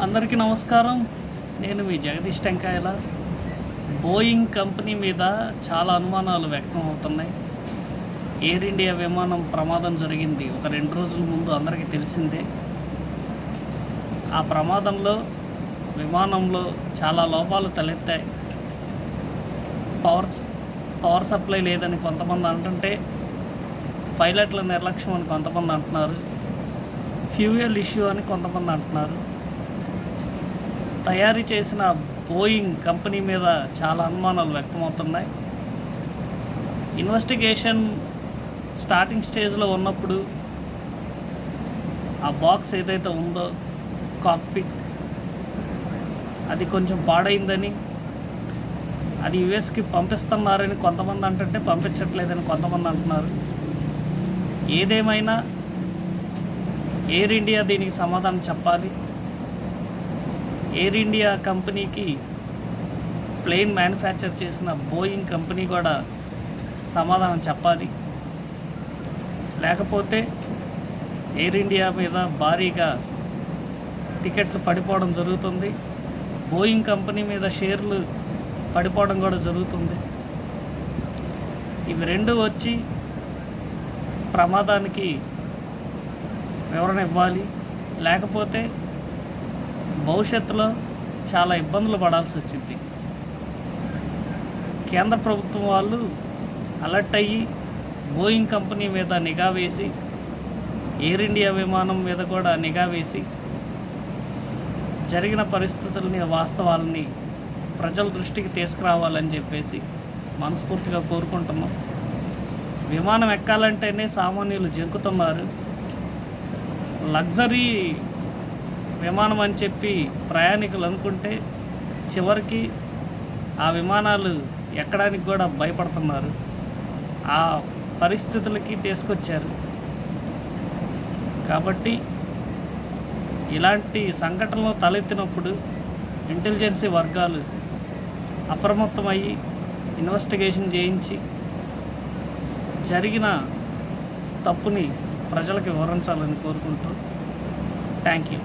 అందరికీ నమస్కారం. నేను మీ జగదీష్ టెంకాయల. బోయింగ్ కంపెనీ మీద చాలా అనుమానాలు వ్యక్తం అవుతున్నాయి. ఎయిర్ ఇండియా విమానం ప్రమాదం జరిగింది ఒక 2 రోజుల ముందు అందరికీ తెలిసిందే. ఆ ప్రమాదంలో విమానంలో చాలా లోపాలు తలెత్తాయి. పవర్ సప్లై లేదని కొంతమంది అంటుంటే, పైలట్ల నిర్లక్ష్యం అని కొంతమంది అంటున్నారు. ఫ్యూయల్ ఇష్యూ అని కొంతమంది అంటున్నారు. తయారీ చేసిన బోయింగ్ కంపెనీ మీద చాలా అనుమానాలు వ్యక్తమవుతున్నాయి. ఇన్వెస్టిగేషన్ స్టార్టింగ్ స్టేజ్లో ఉన్నప్పుడు ఆ బాక్స్ ఏదైతే ఉందో కాక్పిట్, అది కొంచెం పాడైందని, అది యుఎస్కి పంపిస్తున్నారని కొంతమంది అంటుంటే పంపించట్లేదని కొంతమంది అంటున్నారు. ఏదేమైనా ఎయిర్ ఇండియా దీనికి సమాధానం చెప్పాలి. ఎయిర్ ఇండియా కంపెనీకి ప్లేన్ మ్యానుఫ్యాక్చర్ చేసిన బోయింగ్ కంపెనీ కూడా సమాధానం చెప్పాలి. లేకపోతే ఎయిర్ ఇండియా మీద భారీగా టికెట్లు పడిపోవడం జరుగుతుంది. బోయింగ్ కంపెనీ మీద షేర్లు పడిపోవడం కూడా జరుగుతుంది. ఇవి రెండు వచ్చి ప్రమాదానికి వివరణ ఇవ్వాలి. లేకపోతే భవిష్యత్తులో చాలా ఇబ్బందులు పడాల్సి వచ్చింది. కేంద్ర ప్రభుత్వం వాళ్ళు అలర్ట్ అయ్యి బోయింగ్ కంపెనీ మీద నిఘా వేసి, ఎయిర్ ఇండియా విమానం మీద కూడా నిఘా వేసి, జరిగిన పరిస్థితులని, వాస్తవాలని ప్రజల దృష్టికి తీసుకురావాలని చెప్పేసి మనస్ఫూర్తిగా కోరుకుంటున్నాం. విమానం ఎక్కాలంటేనే సామాన్యులు జంకుతున్నారు. లగ్జరీ విమానం అని చెప్పి ప్రయాణికులు అనుకుంటే చివరికి ఆ విమానాలు ఎక్కడానికి కూడా భయపడుతున్నారు. ఆ పరిస్థితులకి తీసుకొచ్చారు. కాబట్టి ఇలాంటి సంఘటనలు తలెత్తినప్పుడు ఇంటెలిజెన్సీ వర్గాలు అప్రమత్తమయ్యి ఇన్వెస్టిగేషన్ చేయించి జరిగిన తప్పుని ప్రజలకు వివరించాలని కోరుకుంటూ థ్యాంక్ యూ.